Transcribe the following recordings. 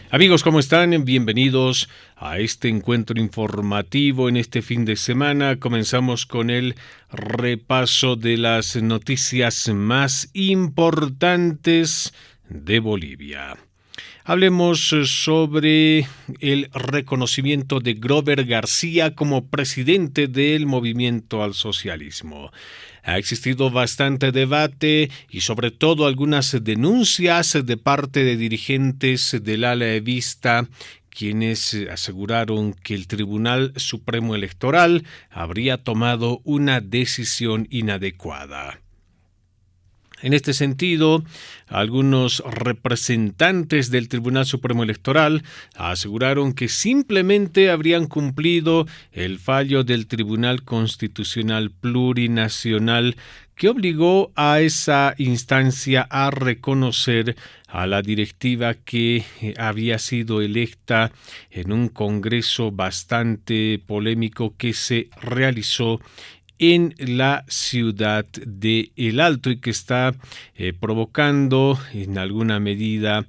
Amigos, ¿cómo están? Bienvenidos a este encuentro informativo en este fin de semana. Comenzamos con el repaso de las noticias más importantes de Bolivia. Hablemos sobre el reconocimiento de Grover García como presidente del Movimiento al Socialismo. Ha existido bastante debate y sobre todo algunas denuncias de parte de dirigentes del ala evista, quienes aseguraron que el Tribunal Supremo Electoral habría tomado una decisión inadecuada. En este sentido, algunos representantes del Tribunal Supremo Electoral aseguraron que simplemente habrían cumplido el fallo del Tribunal Constitucional Plurinacional que obligó a esa instancia a reconocer a la directiva que había sido electa en un congreso bastante polémico que se realizó en la ciudad de El Alto y que está provocando en alguna medida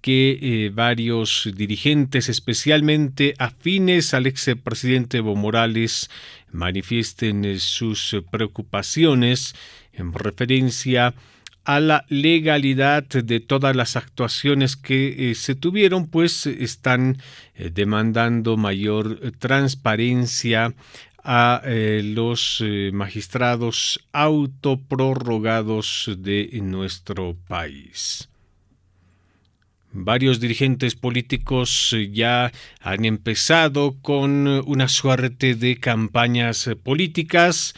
que varios dirigentes, especialmente afines al expresidente Evo Morales, manifiesten sus preocupaciones en referencia a la legalidad de todas las actuaciones que se tuvieron, pues están demandando mayor transparencia a los magistrados autoprorrogados de nuestro país. Varios dirigentes políticos ya han empezado con una suerte de campañas políticas.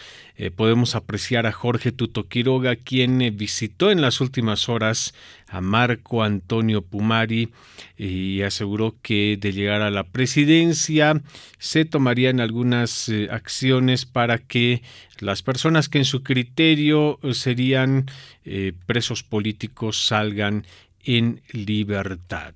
Podemos apreciar a Jorge Tuto Quiroga, quien visitó en las últimas horas a Marco Antonio Pumari y aseguró que de llegar a la presidencia se tomarían algunas acciones para que las personas que en su criterio serían presos políticos salgan en libertad.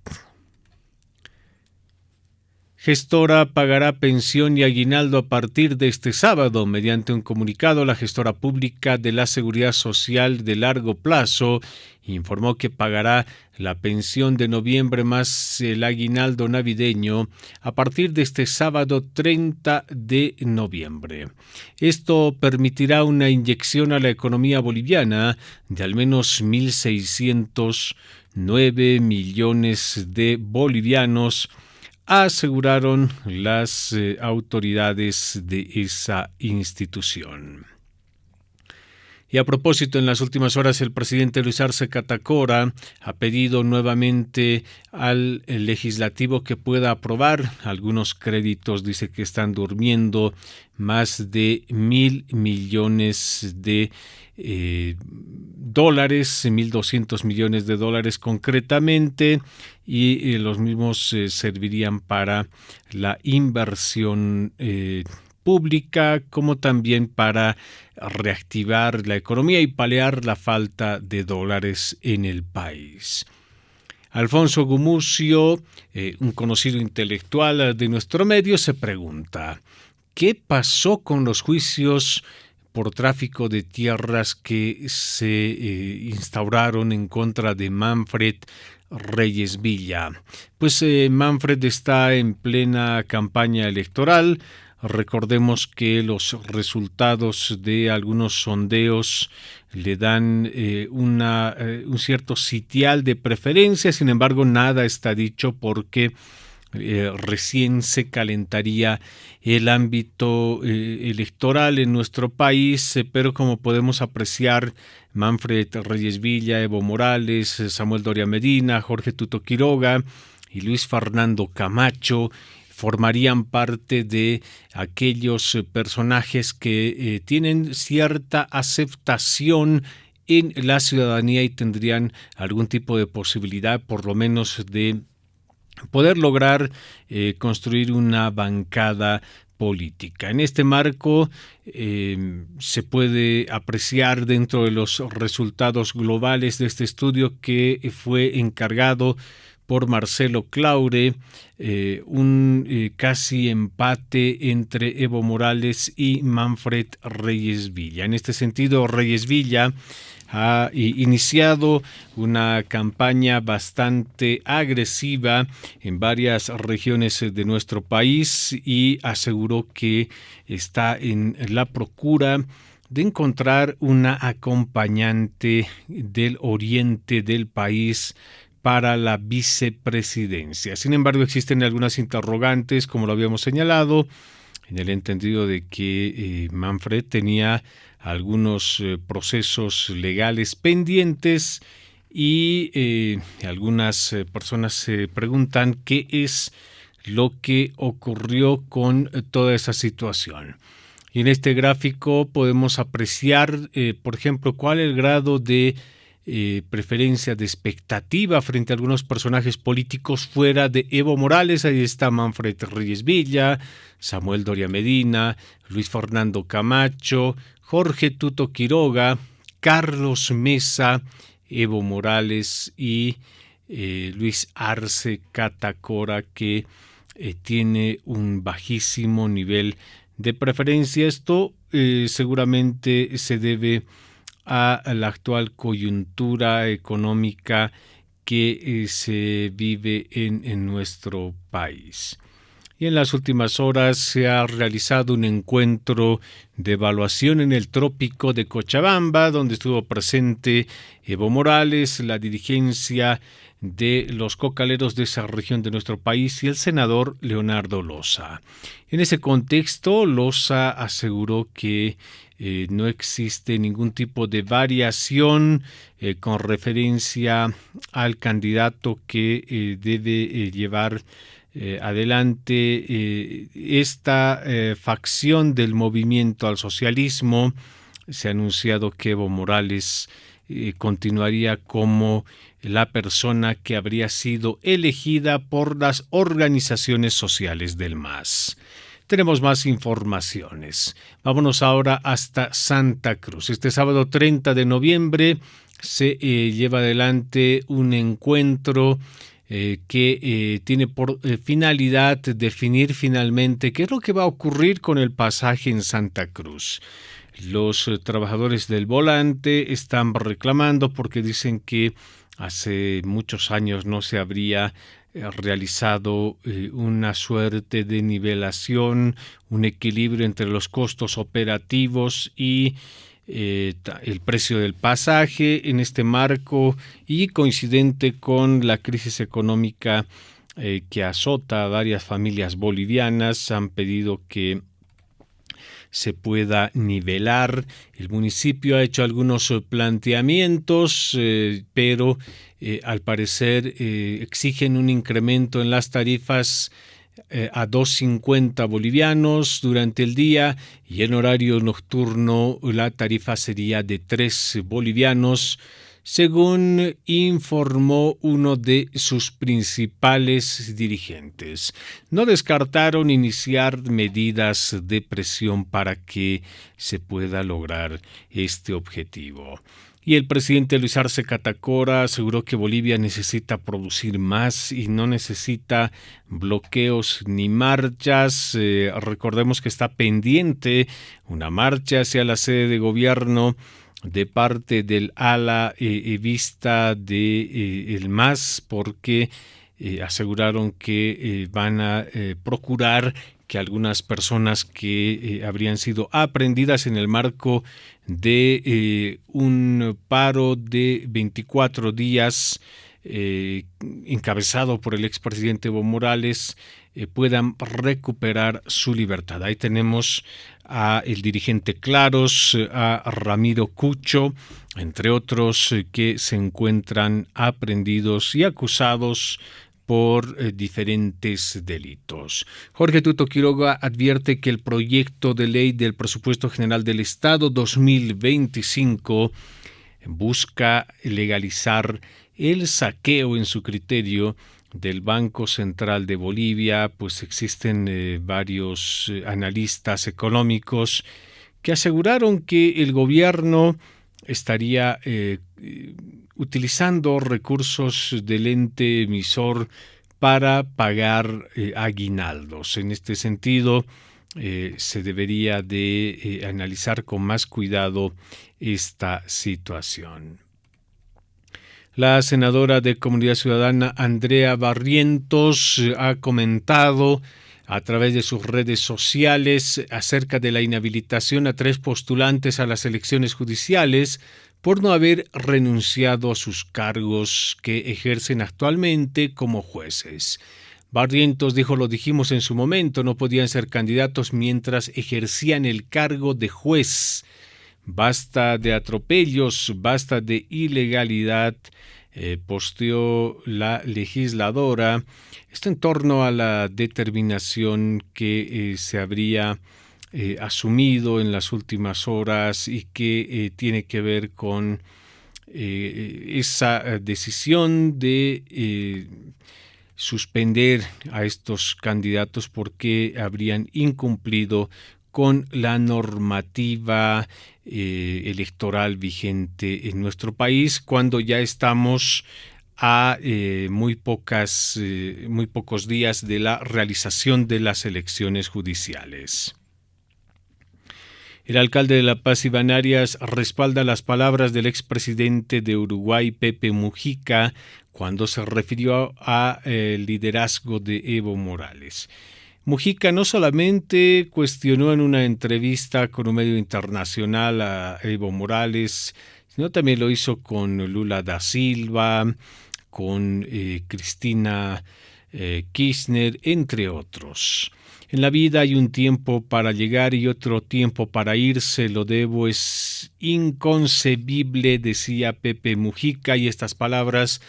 Gestora pagará pensión y aguinaldo a partir de este sábado. Mediante un comunicado, la gestora pública de la Seguridad Social de largo plazo informó que pagará la pensión de noviembre más el aguinaldo navideño a partir de este sábado 30 de noviembre. Esto permitirá una inyección a la economía boliviana de al menos 1.609 millones de bolivianos, aseguraron las autoridades de esa institución. Y a propósito, en las últimas horas el presidente Luis Arce Catacora ha pedido nuevamente al legislativo que pueda aprobar algunos créditos. Dice que están durmiendo más de 1.000 millones de dólares, 1.200 millones de dólares concretamente, y los mismos servirían para la inversión pública, como también para reactivar la economía y paliar la falta de dólares en el país. Alfonso Gumucio, un conocido intelectual de nuestro medio, se pregunta: ¿qué pasó con los juicios por tráfico de tierras que se instauraron en contra de Manfred Reyes Villa? Pues Manfred está en plena campaña electoral. Recordemos que los resultados de algunos sondeos le dan un cierto sitial de preferencia. Sin embargo, nada está dicho porque recién se calentaría el ámbito electoral en nuestro país, pero como podemos apreciar, Manfred Reyes Villa, Evo Morales, Samuel Doria Medina, Jorge Tuto Quiroga y Luis Fernando Camacho formarían parte de aquellos personajes que tienen cierta aceptación en la ciudadanía y tendrían algún tipo de posibilidad, por lo menos, de poder lograr construir una bancada política. En este marco se puede apreciar dentro de los resultados globales de este estudio, que fue encargado por Marcelo Claure, un casi empate entre Evo Morales y Manfred Reyes Villa. En este sentido, Reyes Villa ha iniciado una campaña bastante agresiva en varias regiones de nuestro país y aseguró que está en la procura de encontrar una acompañante del oriente del país para la vicepresidencia. Sin embargo, existen algunas interrogantes, como lo habíamos señalado, en el entendido de que Manfred tenía algunos procesos legales pendientes y algunas personas se preguntan qué es lo que ocurrió con toda esa situación. Y en este gráfico podemos apreciar, por ejemplo, cuál es el grado de preferencia, de expectativa frente a algunos personajes políticos fuera de Evo Morales. Ahí está Manfred Reyes Villa, Samuel Doria Medina, Luis Fernando Camacho, Jorge Tuto Quiroga, Carlos Mesa, Evo Morales y Luis Arce Catacora, que tiene un bajísimo nivel de preferencia. Esto seguramente se debe a la actual coyuntura económica que se vive en nuestro país. Y en las últimas horas se ha realizado un encuentro de evaluación en el trópico de Cochabamba, donde estuvo presente Evo Morales, la dirigencia de los cocaleros de esa región de nuestro país y el senador Leonardo Loza. En ese contexto, Loza aseguró que no existe ningún tipo de variación con referencia al candidato que debe llevar adelante esta facción del movimiento al socialismo. Se ha anunciado que Evo Morales continuaría como la persona que habría sido elegida por las organizaciones sociales del MAS. Tenemos más informaciones. Vámonos ahora hasta Santa Cruz. Este sábado 30 de noviembre se lleva adelante un encuentro que tiene por finalidad definir finalmente qué es lo que va a ocurrir con el pasaje en Santa Cruz. Los trabajadores del volante están reclamando porque dicen que hace muchos años no se habría realizado una suerte de nivelación, un equilibrio entre los costos operativos y el precio del pasaje. En este marco y coincidente con la crisis económica que azota a varias familias bolivianas, han pedido que se pueda nivelar. El municipio ha hecho algunos planteamientos, pero al parecer exigen un incremento en las tarifas a 2.50 bolivianos durante el día, y en horario nocturno la tarifa sería de 3 bolivianos, según informó uno de sus principales dirigentes. No descartaron iniciar medidas de presión para que se pueda lograr este objetivo. Y el presidente Luis Arce Catacora aseguró que Bolivia necesita producir más y no necesita bloqueos ni marchas. Recordemos que está pendiente una marcha hacia la sede de gobierno de parte del ala evista de el MAS, porque aseguraron que van a procurar que algunas personas que habrían sido aprehendidas en el marco de un paro de 24 días encabezado por el expresidente Evo Morales puedan recuperar su libertad. Ahí tenemos a el dirigente Claros, a Ramiro Cucho, entre otros que se encuentran aprehendidos y acusados por diferentes delitos. Jorge Tuto Quiroga advierte que el proyecto de ley del Presupuesto General del Estado 2025 busca legalizar el saqueo, en su criterio, del Banco Central de Bolivia. Pues existen varios analistas económicos que aseguraron que el gobierno estaría utilizando recursos del ente emisor para pagar aguinaldos. En este sentido, se debería de analizar con más cuidado esta situación. La senadora de Comunidad Ciudadana, Andrea Barrientos, ha comentado a través de sus redes sociales acerca de la inhabilitación a 3 postulantes a las elecciones judiciales por no haber renunciado a sus cargos que ejercen actualmente como jueces. Barrientos dijo: lo dijimos en su momento, no podían ser candidatos mientras ejercían el cargo de juez. Basta de atropellos, basta de ilegalidad, posteó la legisladora. Esto en torno a la determinación que se habría asumido en las últimas horas y que tiene que ver con esa decisión de suspender a estos candidatos porque habrían incumplido con la normativa electoral vigente en nuestro país, cuando ya estamos a muy pocos días de la realización de las elecciones judiciales. El alcalde de La Paz, Iván Arias, respalda las palabras del expresidente de Uruguay, Pepe Mujica, cuando se refirió al liderazgo de Evo Morales. Mujica no solamente cuestionó en una entrevista con un medio internacional a Evo Morales, sino también lo hizo con Lula da Silva, con Cristina Kirchner, entre otros. En la vida hay un tiempo para llegar y otro tiempo para irse. Lo de Evo es inconcebible, decía Pepe Mujica, y estas palabras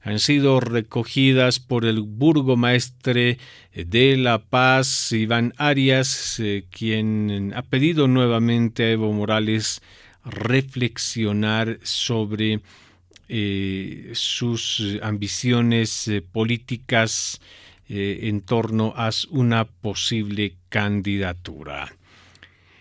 han sido recogidas por el burgomaestre de La Paz, Iván Arias, quien ha pedido nuevamente a Evo Morales reflexionar sobre sus ambiciones políticas en torno a una posible candidatura.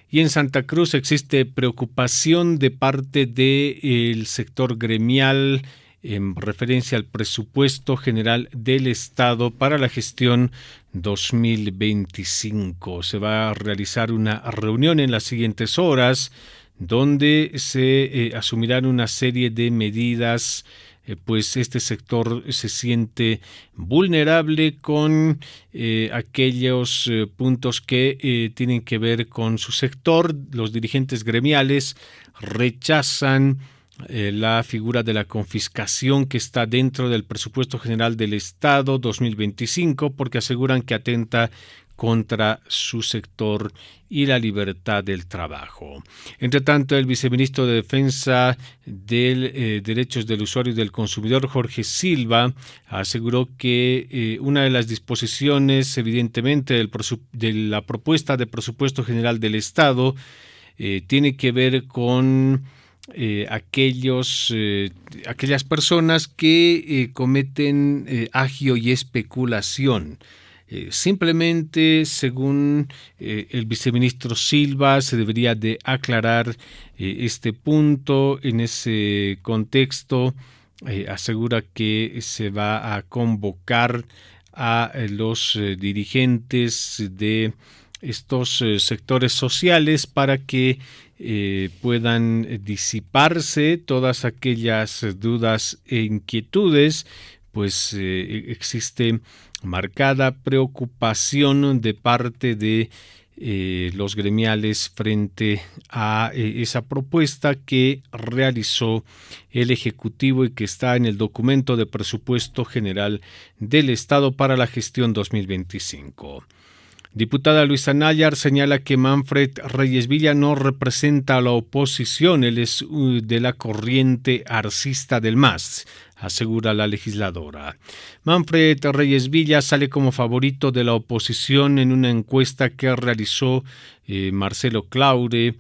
Y en Santa Cruz existe preocupación de parte del sector gremial en referencia al presupuesto general del Estado para la gestión 2025. Se va a realizar una reunión en las siguientes horas donde se asumirán una serie de medidas, pues este sector se siente vulnerable con aquellos puntos que tienen que ver con su sector. Los dirigentes gremiales rechazan la figura de la confiscación que está dentro del presupuesto general del Estado 2025 porque aseguran que atenta contra su sector y la libertad del trabajo. Entre tanto, el viceministro de Defensa de Derechos del Usuario y del Consumidor, Jorge Silva, aseguró que una de las disposiciones, evidentemente, de la propuesta de presupuesto general del Estado tiene que ver con aquellas personas que cometen agio y especulación. Simplemente, según el viceministro Silva, se debería de aclarar este punto. En ese contexto, asegura que se va a convocar a los dirigentes de estos sectores sociales para que puedan disiparse todas aquellas dudas e inquietudes, pues existe marcada preocupación de parte de los gremiales frente a esa propuesta que realizó el Ejecutivo y que está en el documento de presupuesto general del Estado para la gestión 2025. Diputada Luisa Nayar señala que Manfred Reyes Villa no representa a la oposición, él es de la corriente arcista del MAS, asegura la legisladora. Manfred Reyes Villa sale como favorito de la oposición en una encuesta que realizó Marcelo Claure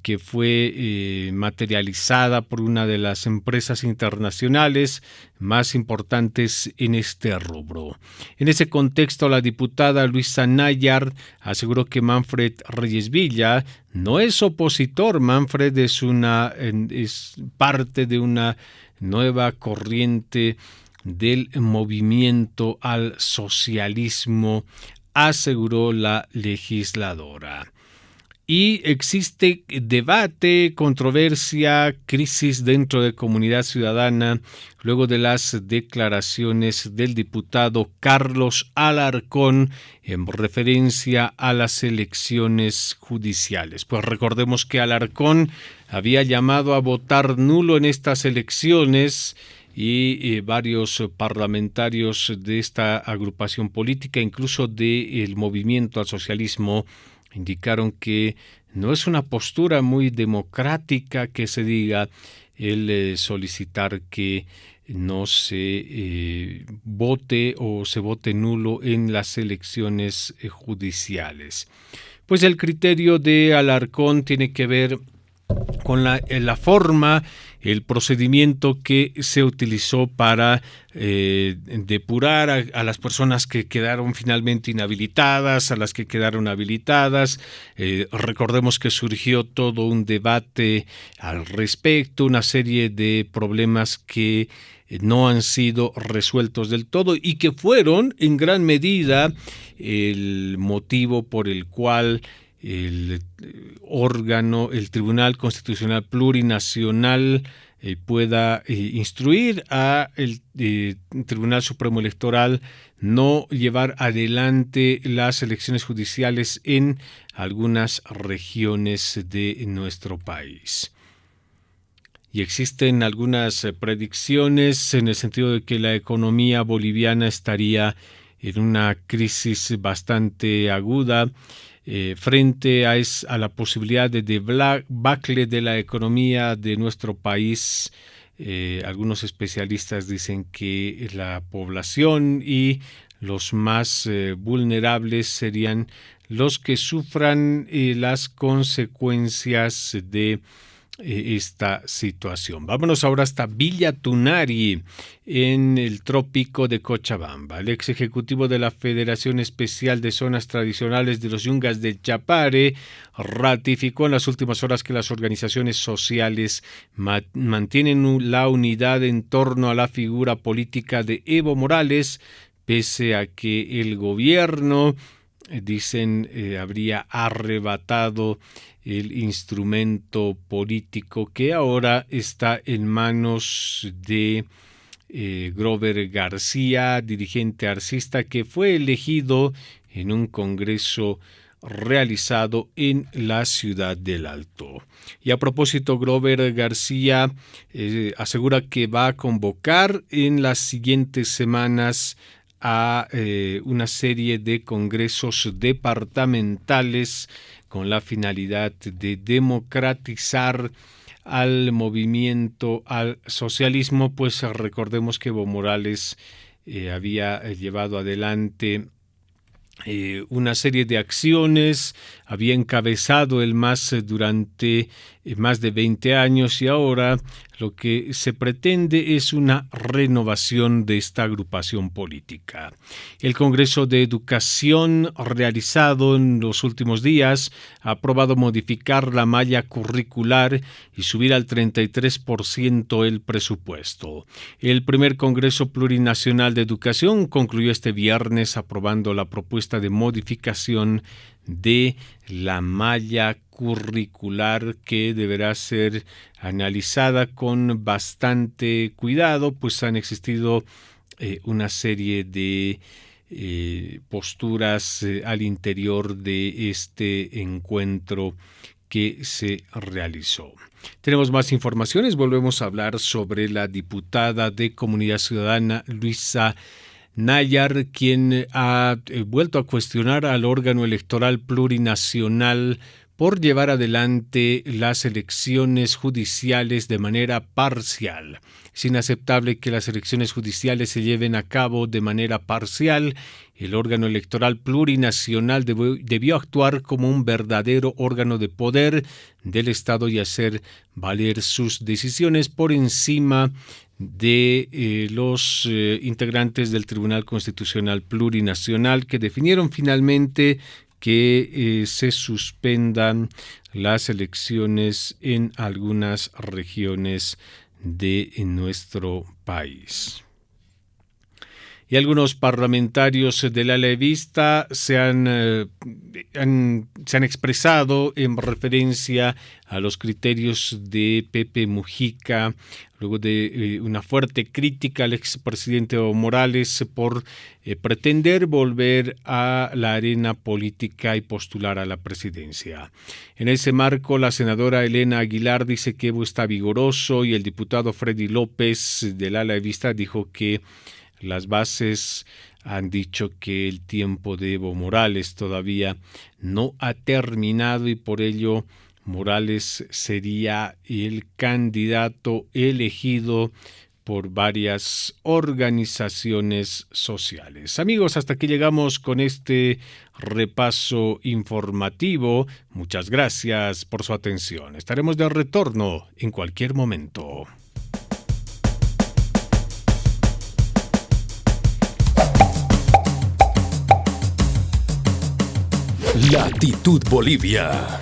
que fue materializada por una de las empresas internacionales más importantes en este rubro. En ese contexto, la diputada Luisa Nayar aseguró que Manfred Reyes Villa no es opositor. Manfred es parte de una nueva corriente del movimiento al socialismo, aseguró la legisladora. Y existe debate, controversia, crisis dentro de Comunidad Ciudadana luego de las declaraciones del diputado Carlos Alarcón en referencia a las elecciones judiciales. Pues recordemos que Alarcón había llamado a votar nulo en estas elecciones y varios parlamentarios de esta agrupación política, incluso del movimiento al socialismo, indicaron que no es una postura muy democrática que se diga el solicitar que no se vote o se vote nulo en las elecciones judiciales. Pues el criterio de Alarcón tiene que ver con la forma, el procedimiento que se utilizó para depurar a las personas que quedaron finalmente inhabilitadas, a las que quedaron habilitadas. Recordemos que surgió todo un debate al respecto, una serie de problemas que no han sido resueltos del todo y que fueron en gran medida el motivo por el cual el órgano, el Tribunal Constitucional Plurinacional pueda instruir a el Tribunal Supremo Electoral no llevar adelante las elecciones judiciales en algunas regiones de nuestro país. Y existen algunas predicciones en el sentido de que la economía boliviana estaría en una crisis bastante aguda, frente a la posibilidad de debacle de la economía de nuestro país. Algunos especialistas dicen que la población y los más vulnerables serían los que sufran las consecuencias de esta situación. Vámonos ahora hasta Villa Tunari, en el trópico de Cochabamba. El ex ejecutivo de la Federación Especial de Zonas Tradicionales de los Yungas del Chapare ratificó en las últimas horas que las organizaciones sociales mantienen la unidad en torno a la figura política de Evo Morales, pese a que el gobierno, dicen, habría arrebatado el instrumento político que ahora está en manos de Grover García, dirigente arcista que fue elegido en un congreso realizado en la ciudad del Alto. Y a propósito, Grover García asegura que va a convocar en las siguientes semanas a una serie de congresos departamentales con la finalidad de democratizar al movimiento al socialismo, pues recordemos que Evo Morales había llevado adelante una serie de acciones, había encabezado el MAS durante más de 20 años y ahora lo que se pretende es una renovación de esta agrupación política. El Congreso de Educación realizado en los últimos días ha aprobado modificar la malla curricular y subir al 33% el presupuesto. El primer Congreso Plurinacional de Educación concluyó este viernes aprobando la propuesta de modificación de la malla curricular que deberá ser analizada con bastante cuidado, pues han existido una serie de posturas al interior de este encuentro que se realizó. Tenemos más informaciones, volvemos a hablar sobre la diputada de Comunidad Ciudadana Luisa Nayar, quien ha vuelto a cuestionar al órgano electoral plurinacional por llevar adelante las elecciones judiciales de manera parcial. Es inaceptable que las elecciones judiciales se lleven a cabo de manera parcial. El órgano electoral plurinacional debió actuar como un verdadero órgano de poder del Estado y hacer valer sus decisiones por encima de los integrantes del Tribunal Constitucional Plurinacional, que definieron finalmente que se suspendan las elecciones en algunas regiones de nuestro país. Y algunos parlamentarios del ala evista se han expresado en referencia a los criterios de Pepe Mujica, luego de una fuerte crítica al expresidente Evo Morales por pretender volver a la arena política y postular a la presidencia. En ese marco, la senadora Elena Aguilar dice que Evo está vigoroso y el diputado Freddy López del ala evista dijo que las bases han dicho que el tiempo de Evo Morales todavía no ha terminado y por ello Morales sería el candidato elegido por varias organizaciones sociales. Amigos, hasta aquí llegamos con este repaso informativo. Muchas gracias por su atención. Estaremos de retorno en cualquier momento. Latitud Bolivia.